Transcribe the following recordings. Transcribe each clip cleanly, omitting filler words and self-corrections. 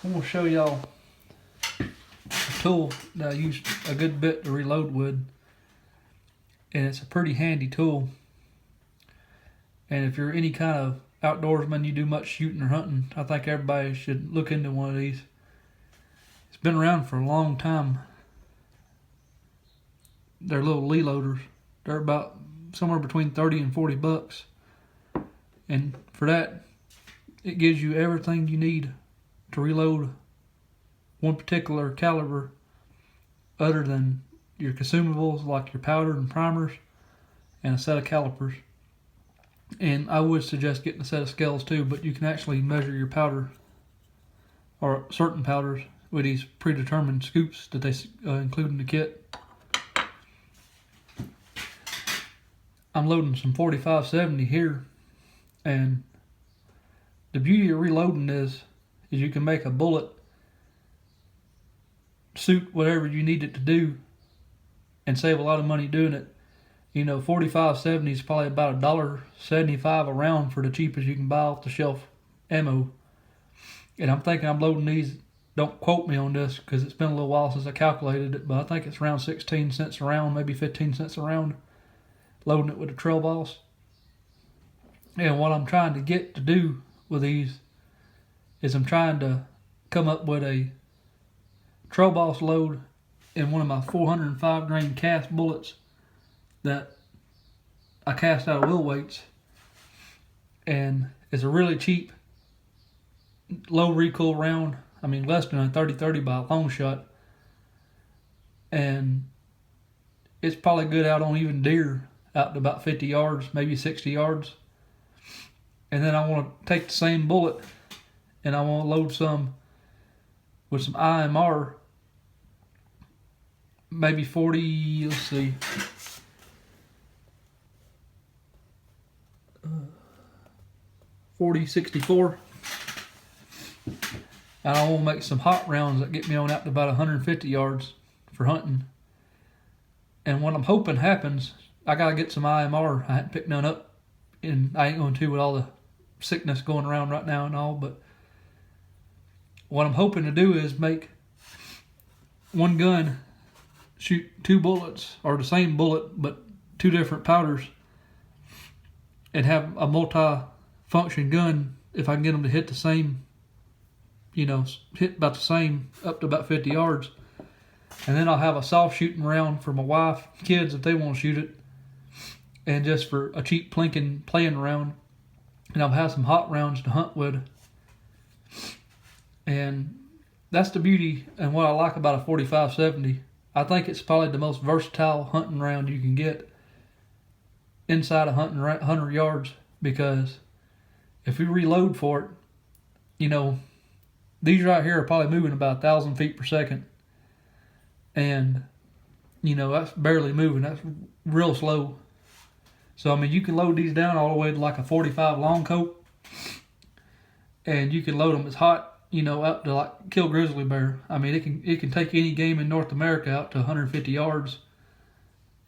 I'm gonna show y'all a tool that I use a good bit to reload with, and it's a pretty handy tool. And if you're any kind of outdoorsman, you do much shooting or hunting, I think everybody should look into one of these. It's been around for a long time. They're little Lee loaders. They're about somewhere between 30 and 40 bucks. And for that, it gives you everything you need to reload one particular caliber other than your consumables like your powder and primers and a set of calipers. And I would suggest getting a set of scales too, but you can actually measure your powder or certain powders with these predetermined scoops that they include in the kit. I'm loading some 45-70 here, and the beauty of reloading is you can make a bullet suit whatever you need it to do and save a lot of money doing it. You know, 45-70 is probably about $1.75 a round for the cheapest you can buy off the shelf ammo. And I'm thinking I'm loading these, don't quote me on this because it's been a little while since I calculated it, but I think it's around 16 cents a round, maybe 15 cents a round, loading it with a Trail Boss. And what I'm trying to get to do with these is I'm trying to come up with a Trail Boss load in one of my 405 grain cast bullets that I cast out of Will Weights, and it's a really cheap low recoil round. I mean, less than a 30-30 by a long shot, and it's probably good out on even deer out to about 50 yards, maybe 60 yards. And then I want to take the same bullet and I want to load some with some IMR, maybe 40, let's see, .40-64. And I want to make some hot rounds that get me on out to about 150 yards for hunting. And what I'm hoping happens, I gotta get some IMR. I hadn't picked none up, and I ain't going to with all the sickness going around right now and all. But what I'm hoping to do is make one gun shoot two bullets, or the same bullet but two different powders, and have a multi-function gun if I can get them to hit the same, you know, hit about the same up to about 50 yards. And then I'll have a soft shooting round for my wife, kids if they want to shoot it, and just for a cheap plinking playing round. And I'll have some hot rounds to hunt with. And that's the beauty and what I like about a 45-70. I think it's probably the most versatile hunting round you can get inside of 100 yards, because if you reload for it, you know, these right here are probably moving about 1,000 feet per second. And, you know, that's barely moving. That's real slow. So, I mean, you can load these down all the way to like a 45 long coat. And you can load them as hot, you know, up to like kill grizzly bear. I mean, it can take any game in North America out to 150 yards.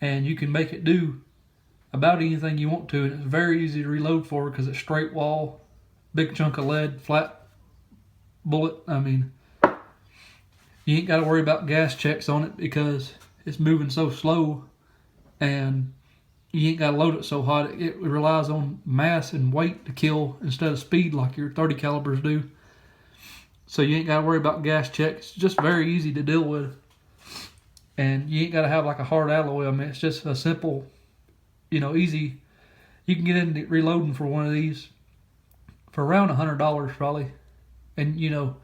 And you can make it do about anything you want to. And it's very easy to reload for because it's straight wall, big chunk of lead, flat bullet. I mean, you ain't got to worry about gas checks on it because it's moving so slow, and you ain't got to load it so hot. It relies on mass and weight to kill instead of speed like your 30 calibers do. So you ain't got to worry about gas checks. It's just very easy to deal with. And you ain't got to have like a hard alloy. I mean, it's just a simple, you know, easy. You can get into reloading for one of these for around $100 probably. And, you know,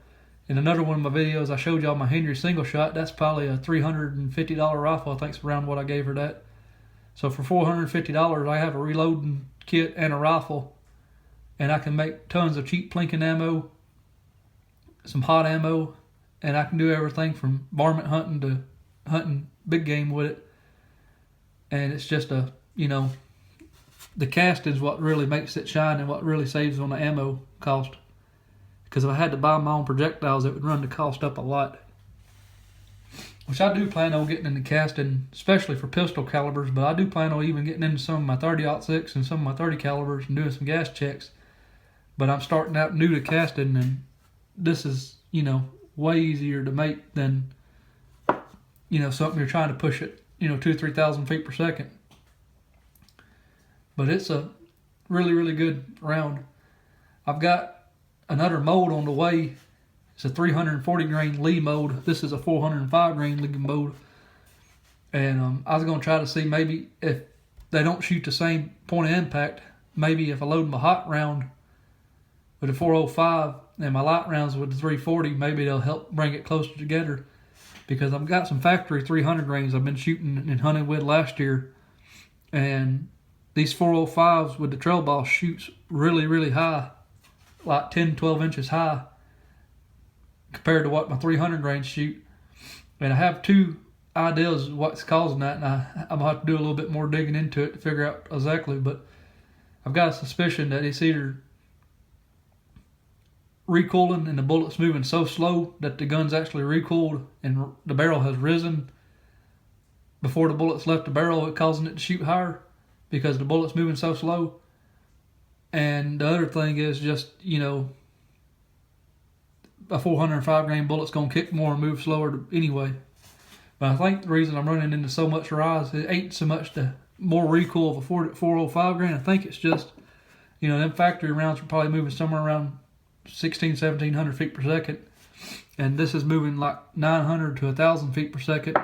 in another one of my videos, I showed y'all my Henry single shot. That's probably a $350 rifle. I think it's around what I gave her that. So for $450, I have a reloading kit and a rifle. And I can make tons of cheap plinking ammo, some hot ammo, and I can do everything from varmint hunting to hunting big game with it. And it's just a, you know, the casting is what really makes it shine and what really saves on the ammo cost. Because if I had to buy my own projectiles, it would run the cost up a lot. Which I do plan on getting into casting, especially for pistol calibers, but I do plan on even getting into some of my 30-06 and some of my 30 calibers and doing some gas checks. But I'm starting out new to casting, and this is way easier to make than, something you're trying to push at, 2,000-3,000 feet per second. But it's a really, really good round. I've got another mold on the way. It's a 340 grain Lee mold. This is a 405 grain Lee mold. And I was going to try to see maybe if they don't shoot the same point of impact, maybe if I load my hot round with a 405 and my light rounds with the 340, maybe they'll help bring it closer together. Because I've got some factory 300 grains I've been shooting and hunting with last year. And these 405s with the trail ball shoots really, really high, like 10, 12 inches high compared to what my 300 grains shoot. And I have two ideas of what's causing that, and I'm going to have to do a little bit more digging into it to figure out exactly. But I've got a suspicion that it's either recoiling and the bullet's moving so slow that the gun's actually recoiled and the barrel has risen before the bullet's left the barrel, it causing it to shoot higher because the bullet's moving so slow. And the other thing is just, a 405 grain bullet's going to kick more and move slower anyway. But I think the reason I'm running into so much rise, it ain't so much the more recoil of a 405 grain. I think it's just, them factory rounds are probably moving somewhere around 1,700 feet per second. And this is moving like 900 to 1,000 feet per second.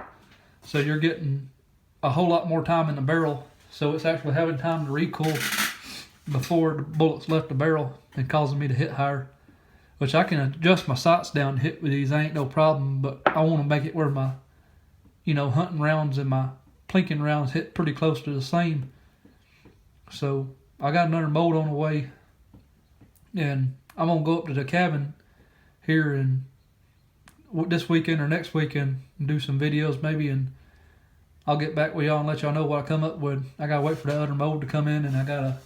So you're getting a whole lot more time in the barrel. So it's actually having time to recoil before the bullets left the barrel and causing me to hit higher. Which I can adjust my sights down to hit with these, ain't no problem. But I want to make it where my, hunting rounds and my plinking rounds hit pretty close to the same. So I got another mold on the way. And I'm going to go up to the cabin here and this weekend or next weekend and do some videos maybe, and I'll get back with y'all and let y'all know what I come up with. I got to wait for the other mold to come in, and I got to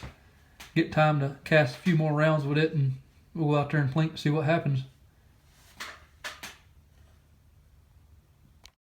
get time to cast a few more rounds with it, and we'll go out there and plink and see what happens.